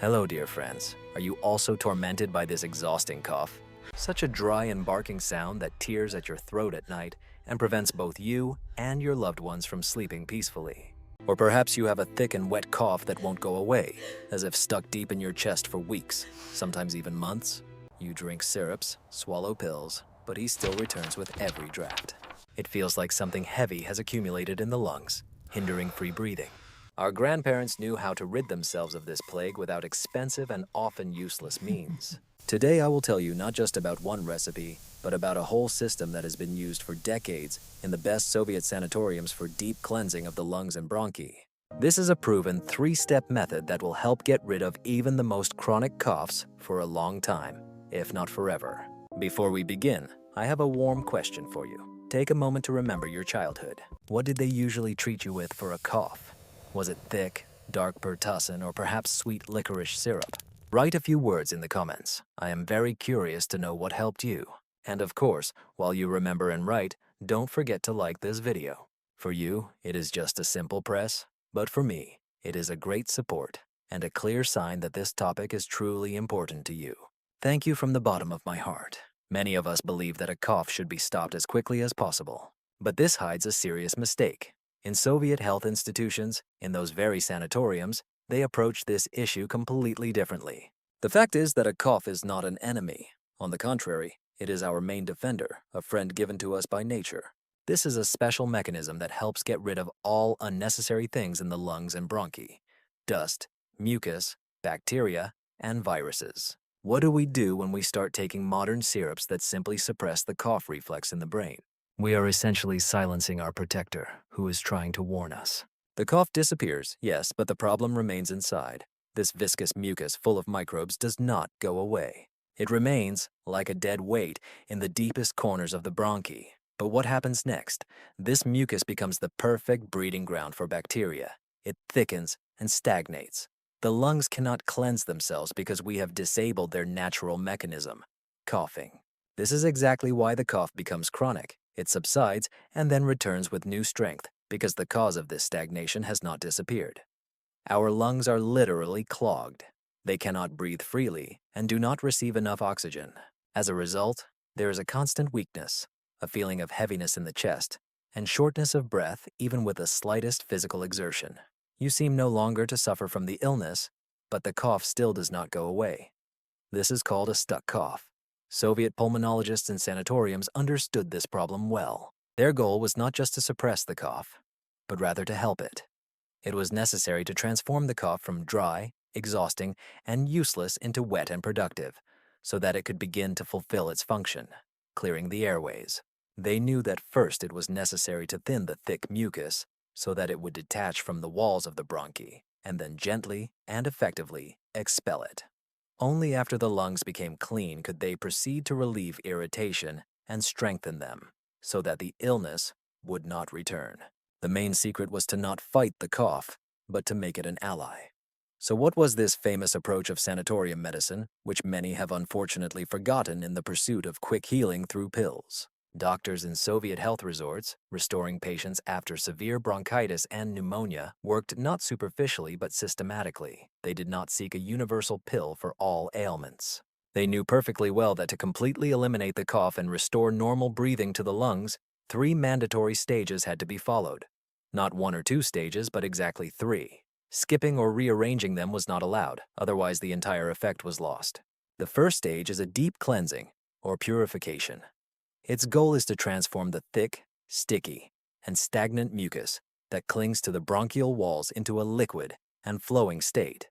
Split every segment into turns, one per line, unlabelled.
Hello, dear friends. Are you also tormented by this exhausting cough? Such a dry and barking sound that tears at your throat at night and prevents both you and your loved ones from sleeping peacefully. Or perhaps you have a thick and wet cough that won't go away, as if stuck deep in your chest for weeks, sometimes even months. You drink syrups, swallow pills, but he still returns with every draft. It feels like something heavy has accumulated in the lungs, hindering free breathing. Our grandparents knew how to rid themselves of this plague without expensive and often useless means. Today I will tell you not just about one recipe, but about a whole system that has been used for decades in the best Soviet sanatoriums for deep cleansing of the lungs and bronchi. This is a proven three-step method that will help get rid of even the most chronic coughs for a long time, if not forever. Before we begin, I have a warm question for you. Take a moment to remember your childhood. What did they usually treat you with for a cough? Was it thick, dark pertussin, or perhaps sweet licorice syrup? Write a few words in the comments. I am very curious to know what helped you. And of course, while you remember and write, don't forget to like this video. For you, it is just a simple press, but for me, it is a great support and a clear sign that this topic is truly important to you. Thank you from the bottom of my heart. Many of us believe that a cough should be stopped as quickly as possible, but this hides a serious mistake. In Soviet health institutions, in those very sanatoriums, they approach this issue completely differently. The fact is that a cough is not an enemy. On the contrary, it is our main defender, a friend given to us by nature. This is a special mechanism that helps get rid of all unnecessary things in the lungs and bronchi: dust, mucus, bacteria, and viruses. What do we do when we start taking modern syrups that simply suppress the cough reflex in the brain? We are essentially silencing our protector, who is trying to warn us. The cough disappears, yes, but the problem remains inside. This viscous mucus full of microbes does not go away. It remains, like a dead weight, in the deepest corners of the bronchi. But what happens next? This mucus becomes the perfect breeding ground for bacteria. It thickens and stagnates. The lungs cannot cleanse themselves because we have disabled their natural mechanism: coughing. This is exactly why the cough becomes chronic. It subsides and then returns with new strength because the cause of this stagnation has not disappeared. Our lungs are literally clogged. They cannot breathe freely and do not receive enough oxygen. As a result, there is a constant weakness, a feeling of heaviness in the chest, and shortness of breath even with the slightest physical exertion. You seem no longer to suffer from the illness, but the cough still does not go away. This is called a stuck cough. Soviet pulmonologists and sanatoriums understood this problem well. Their goal was not just to suppress the cough, but rather to help it. It was necessary to transform the cough from dry, exhausting, and useless into wet and productive, so that it could begin to fulfill its function, clearing the airways. They knew that first it was necessary to thin the thick mucus so that it would detach from the walls of the bronchi, and then gently and effectively expel it. Only after the lungs became clean could they proceed to relieve irritation and strengthen them, so that the illness would not return. The main secret was to not fight the cough, but to make it an ally. So what was this famous approach of sanatorium medicine, which many have unfortunately forgotten in the pursuit of quick healing through pills? Doctors in Soviet health resorts, restoring patients after severe bronchitis and pneumonia, worked not superficially but systematically. They did not seek a universal pill for all ailments. They knew perfectly well that to completely eliminate the cough and restore normal breathing to the lungs, 3 mandatory stages had to be followed. Not 1 or 2 stages, but exactly 3. Skipping or rearranging them was not allowed, otherwise the entire effect was lost. The first stage is a deep cleansing, or purification. Its goal is to transform the thick, sticky, and stagnant mucus that clings to the bronchial walls into a liquid and flowing state,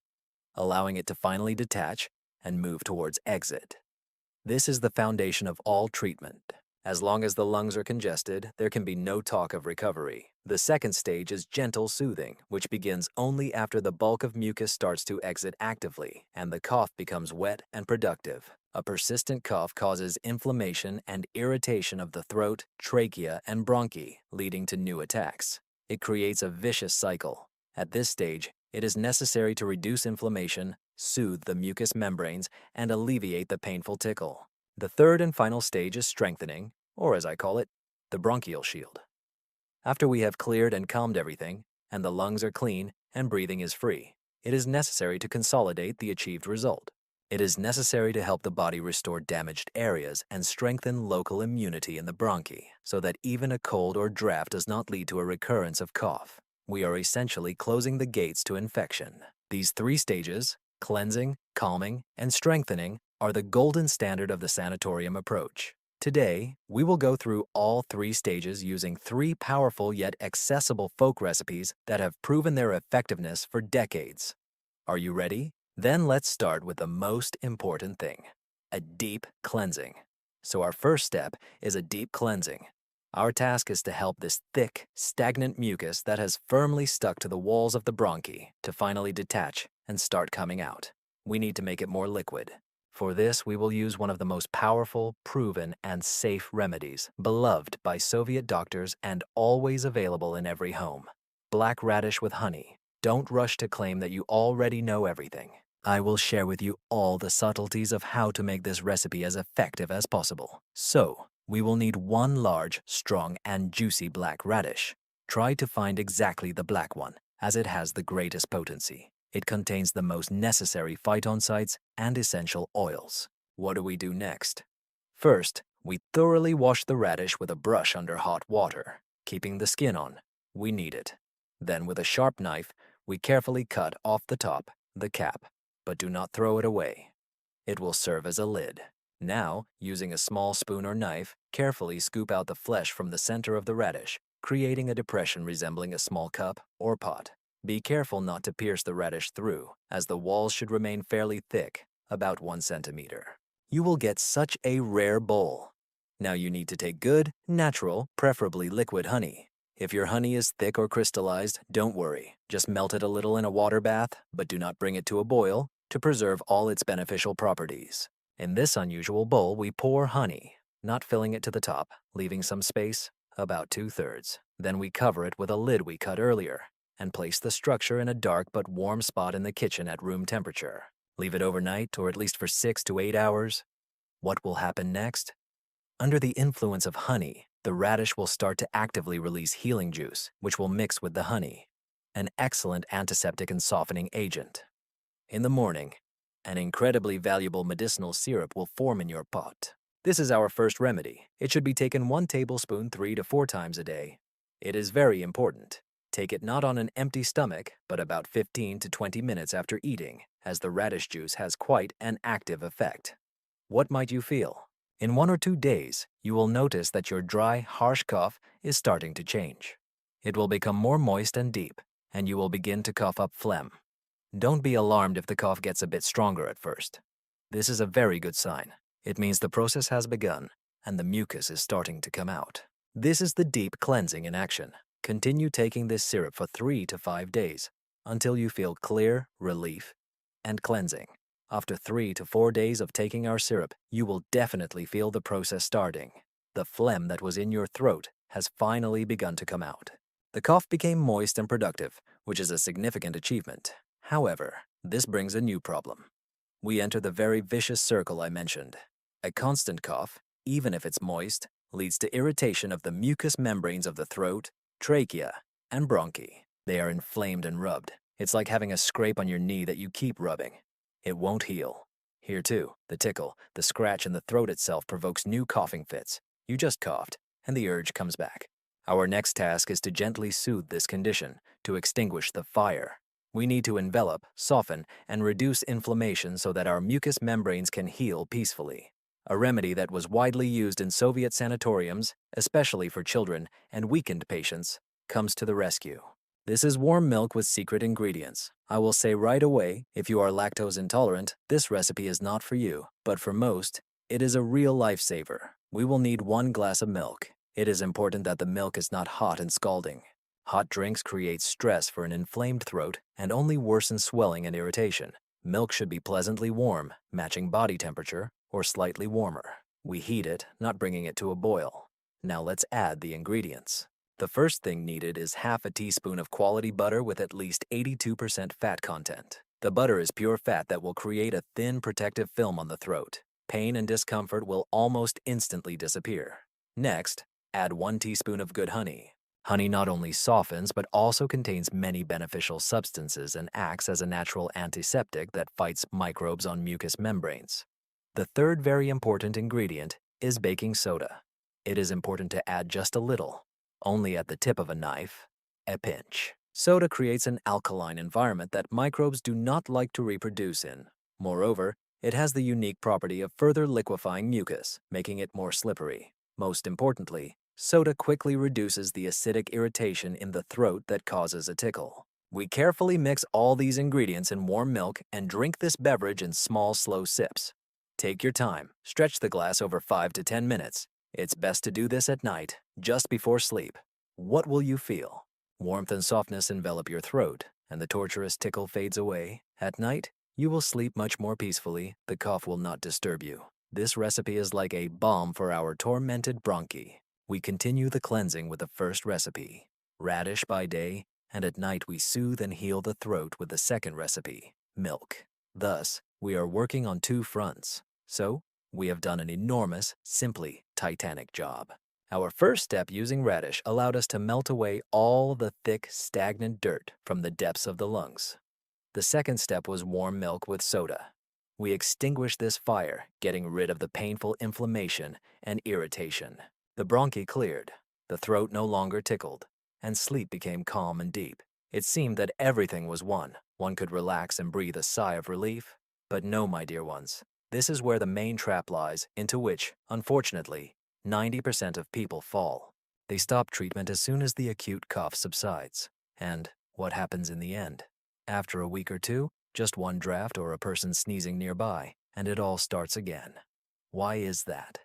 allowing it to finally detach and move towards exit. This is the foundation of all treatment. As long as the lungs are congested, there can be no talk of recovery. The second stage is gentle soothing, which begins only after the bulk of mucus starts to exit actively and the cough becomes wet and productive. A persistent cough causes inflammation and irritation of the throat, trachea, and bronchi, leading to new attacks. It creates a vicious cycle. At this stage, it is necessary to reduce inflammation, soothe the mucous membranes, and alleviate the painful tickle. The third and final stage is strengthening, or as I call it, the bronchial shield. After we have cleared and calmed everything, and the lungs are clean and breathing is free, it is necessary to consolidate the achieved result. It is necessary to help the body restore damaged areas and strengthen local immunity in the bronchi so that even a cold or draft does not lead to a recurrence of cough. We are essentially closing the gates to infection. These 3 stages, cleansing, calming, and strengthening, are the golden standard of the sanatorium approach. Today, we will go through all 3 stages using 3 powerful yet accessible folk recipes that have proven their effectiveness for decades. Are you ready? Then let's start with the most important thing, a deep cleansing. So our first step is a deep cleansing. Our task is to help this thick, stagnant mucus that has firmly stuck to the walls of the bronchi to finally detach and start coming out. We need to make it more liquid. For this, we will use one of the most powerful, proven, and safe remedies, beloved by Soviet doctors and always available in every home. Black radish with honey. Don't rush to claim that you already know everything. I will share with you all the subtleties of how to make this recipe as effective as possible. So, we will need 1 large, strong, and juicy black radish. Try to find exactly the black one, as it has the greatest potency. It contains the most necessary phytoncides and essential oils. What do we do next? First, we thoroughly wash the radish with a brush under hot water, keeping the skin on. We need it. Then with a sharp knife, we carefully cut off the top, the cap, but do not throw it away. It will serve as a lid. Now, using a small spoon or knife, carefully scoop out the flesh from the center of the radish, creating a depression resembling a small cup or pot. Be careful not to pierce the radish through, as the walls should remain fairly thick, about 1 centimeter. You will get such a rare bowl. Now you need to take good, natural, preferably liquid honey. If your honey is thick or crystallized, don't worry. Just melt it a little in a water bath, but do not bring it to a boil, to preserve all its beneficial properties. In this unusual bowl, we pour honey, not filling it to the top, leaving some space, about 2/3. Then we cover it with a lid we cut earlier, and place the structure in a dark but warm spot in the kitchen at room temperature. Leave it overnight, or at least for 6 to 8 hours. What will happen next? Under the influence of honey, the radish will start to actively release healing juice, which will mix with the honey, an excellent antiseptic and softening agent. In the morning, an incredibly valuable medicinal syrup will form in your pot. This is our first remedy. It should be taken 1 tablespoon 3 to 4 times a day. It is very important. Take it not on an empty stomach, but about 15 to 20 minutes after eating, as the radish juice has quite an active effect. What might you feel? In 1 or 2 days, you will notice that your dry, harsh cough is starting to change. It will become more moist and deep, and you will begin to cough up phlegm. Don't be alarmed if the cough gets a bit stronger at first. This is a very good sign. It means the process has begun, and the mucus is starting to come out. This is the deep cleansing in action. Continue taking this syrup for 3 to 5 days, until you feel clear, relief, and cleansing. After 3 to 4 days of taking our syrup, you will definitely feel the process starting. The phlegm that was in your throat has finally begun to come out. The cough became moist and productive, which is a significant achievement. However, this brings a new problem. We enter the very vicious circle I mentioned. A constant cough, even if it's moist, leads to irritation of the mucous membranes of the throat, trachea, and bronchi. They are inflamed and rubbed. It's like having a scrape on your knee that you keep rubbing. It won't heal. Here too, the tickle, the scratch in the throat itself provokes new coughing fits. You just coughed, and the urge comes back. Our next task is to gently soothe this condition, to extinguish the fire. We need to envelop, soften, and reduce inflammation so that our mucous membranes can heal peacefully. A remedy that was widely used in Soviet sanatoriums, especially for children and weakened patients, comes to the rescue. This is warm milk with secret ingredients. I will say right away, if you are lactose intolerant, this recipe is not for you, but for most, it is a real lifesaver. We will need 1 glass of milk. It is important that the milk is not hot and scalding. Hot drinks create stress for an inflamed throat and only worsen swelling and irritation. Milk should be pleasantly warm, matching body temperature, or slightly warmer. We heat it, not bringing it to a boil. Now let's add the ingredients. The first thing needed is half a teaspoon of quality butter with at least 82% fat content. The butter is pure fat that will create a thin protective film on the throat. Pain and discomfort will almost instantly disappear. Next, add 1 teaspoon of good honey. Honey not only softens but also contains many beneficial substances and acts as a natural antiseptic that fights microbes on mucous membranes. The third very important ingredient is baking soda. It is important to add just a little, only at the tip of a knife, a pinch. Soda creates an alkaline environment that microbes do not like to reproduce in. Moreover, it has the unique property of further liquefying mucus, making it more slippery. Most importantly, soda quickly reduces the acidic irritation in the throat that causes a tickle. We carefully mix all these ingredients in warm milk and drink this beverage in small, slow sips. Take your time. Stretch the glass over 5 to 10 minutes. It's best to do this at night, just before sleep. What will you feel? Warmth and softness envelop your throat, and the torturous tickle fades away. At night, you will sleep much more peacefully. The cough will not disturb you. This recipe is like a balm for our tormented bronchi. We continue the cleansing with the first recipe, radish by day, and at night we soothe and heal the throat with the second recipe, milk. Thus, we are working on two fronts. So, we have done an enormous, simply titanic job. Our first step using radish allowed us to melt away all the thick, stagnant dirt from the depths of the lungs. The second step was warm milk with soda. We extinguished this fire, getting rid of the painful inflammation and irritation. The bronchi cleared, the throat no longer tickled, and sleep became calm and deep. It seemed that everything was won. One could relax and breathe a sigh of relief. But no, my dear ones. This is where the main trap lies, into which, unfortunately, 90% of people fall. They stop treatment as soon as the acute cough subsides. And what happens in the end? After a week or two, just one draft or a person sneezing nearby, and it all starts again. Why is that?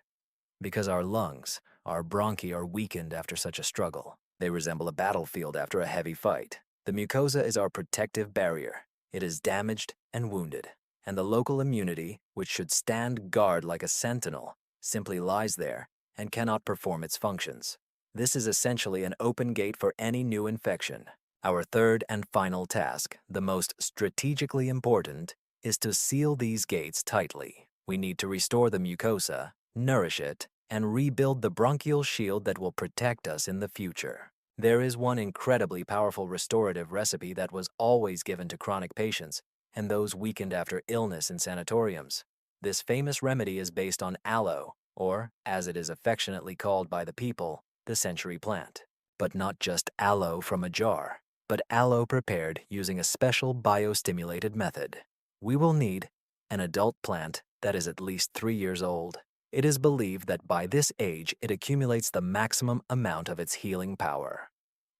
Because our lungs, our bronchi are weakened after such a struggle. They resemble a battlefield after a heavy fight. The mucosa is our protective barrier. It is damaged and wounded. And the local immunity, which should stand guard like a sentinel, simply lies there and cannot perform its functions. This is essentially an open gate for any new infection. Our third and final task, the most strategically important, is to seal these gates tightly. We need to restore the mucosa, nourish it, and rebuild the bronchial shield that will protect us in the future. There is one incredibly powerful restorative recipe that was always given to chronic patients and those weakened after illness in sanatoriums. This famous remedy is based on aloe, or, as it is affectionately called by the people, the century plant. But not just aloe from a jar, but aloe prepared using a special biostimulated method. We will need an adult plant that is at least 3 years old. It is believed that by this age it accumulates the maximum amount of its healing power.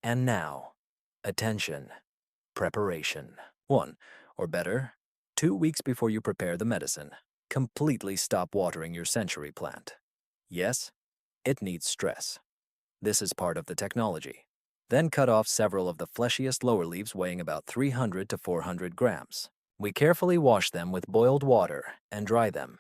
And now, attention, preparation. 1, or better, 2 weeks before you prepare the medicine, completely stop watering your century plant. Yes, it needs stress. This is part of the technology. Then cut off several of the fleshiest lower leaves weighing about 300 to 400 grams. We carefully wash them with boiled water and dry them.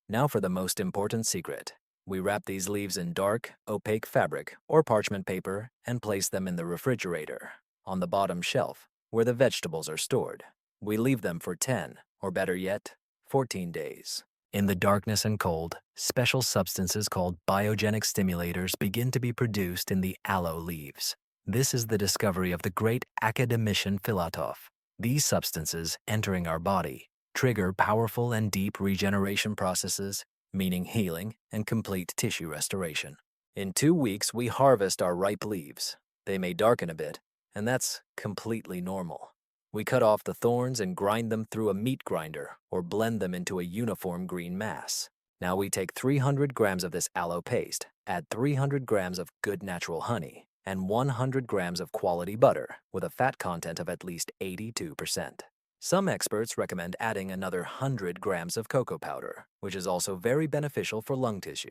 Now for the most important secret. We wrap these leaves in dark, opaque fabric or parchment paper and place them in the refrigerator, on the bottom shelf, where the vegetables are stored. We leave them for 10, or better yet, 14 days. In the darkness and cold, special substances called biogenic stimulators begin to be produced in the aloe leaves. This is the discovery of the great academician Filatov. These substances, entering our body, trigger powerful and deep regeneration processes, meaning healing and complete tissue restoration. In 2 weeks, we harvest our ripe leaves. They may darken a bit, and that's completely normal. We cut off the thorns and grind them through a meat grinder or blend them into a uniform green mass. Now we take 300 grams of this aloe paste, add 300 grams of good natural honey, and 100 grams of quality butter with a fat content of at least 82%. Some experts recommend adding another 100 grams of cocoa powder, which is also very beneficial for lung tissue.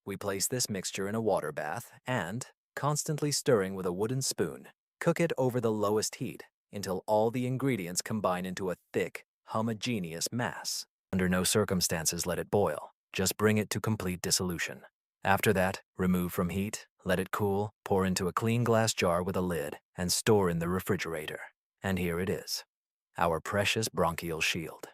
We place this mixture in a water bath and, constantly stirring with a wooden spoon, cook it over the lowest heat until all the ingredients combine into a thick, homogeneous mass. Under no circumstances let it boil. Just bring it to complete dissolution. After that, remove from heat, let it cool, pour into a clean glass jar with a lid, and store in the refrigerator. And here it is, our precious bronchial shield.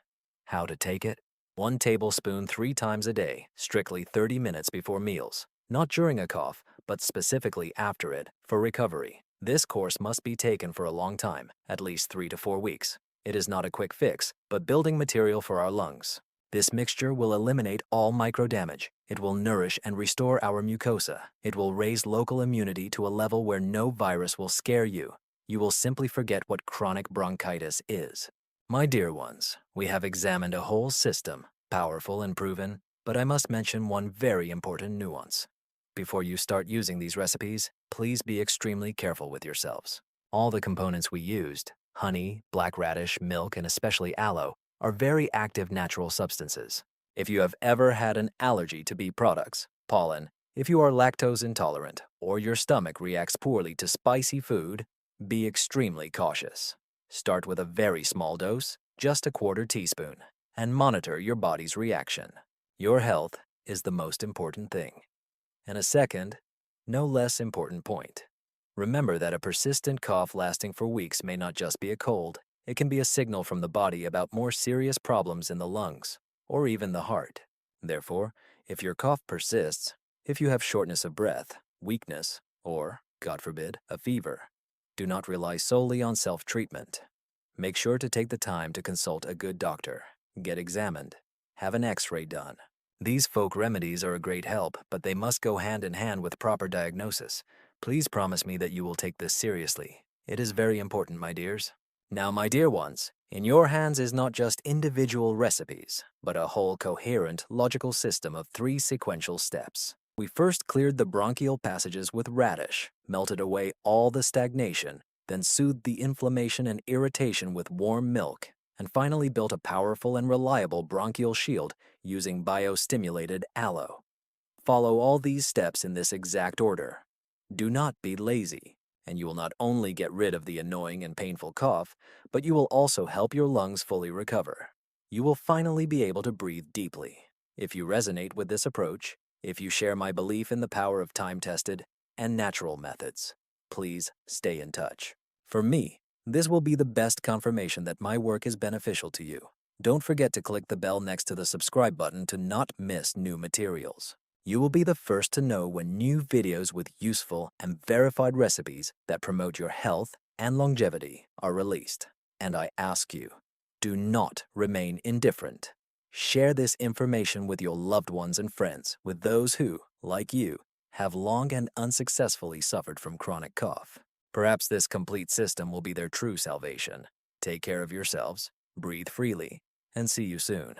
How to take it? 1 tablespoon 3 times a day, strictly 30 minutes before meals. Not during a cough, but specifically after it for recovery. This course must be taken for a long time, at least 3 to 4 weeks. It is not a quick fix, but building material for our lungs. This mixture will eliminate all microdamage. It will nourish and restore our mucosa. It will raise local immunity to a level where no virus will scare you. You will simply forget what chronic bronchitis is. My dear ones, we have examined a whole system, powerful and proven, but I must mention one very important nuance. Before you start using these recipes, please be extremely careful with yourselves. All the components we used, honey, black radish, milk, and especially aloe, are very active natural substances. If you have ever had an allergy to bee products, pollen, if you are lactose intolerant, or your stomach reacts poorly to spicy food, be extremely cautious. Start with a very small dose, just a quarter teaspoon, and monitor your body's reaction. Your health is the most important thing. And a second, no less important point. Remember that a persistent cough lasting for weeks may not just be a cold. It can be a signal from the body about more serious problems in the lungs, or even the heart. Therefore, if your cough persists, if you have shortness of breath, weakness, or, God forbid, a fever, do not rely solely on self-treatment. Make sure to take the time to consult a good doctor, get examined, have an X-ray done. These folk remedies are a great help, but they must go hand in hand with proper diagnosis. Please promise me that you will take this seriously. It is very important, my dears. Now, my dear ones, in your hands is not just individual recipes, but a whole coherent, logical system of 3 sequential steps. We first cleared the bronchial passages with radish, melted away all the stagnation, then soothed the inflammation and irritation with warm milk, and finally built a powerful and reliable bronchial shield using biostimulated aloe. Follow all these steps in this exact order. Do not be lazy, and you will not only get rid of the annoying and painful cough, but you will also help your lungs fully recover. You will finally be able to breathe deeply. If you resonate with this approach, if you share my belief in the power of time-tested and natural methods, please stay in touch. For me, this will be the best confirmation that my work is beneficial to you. Don't forget to click the bell next to the subscribe button to not miss new materials. You will be the first to know when new videos with useful and verified recipes that promote your health and longevity are released. And I ask you, do not remain indifferent. Share this information with your loved ones and friends, with those who, like you, have long and unsuccessfully suffered from chronic cough. Perhaps this complete system will be their true salvation. Take care of yourselves, breathe freely, and see you soon.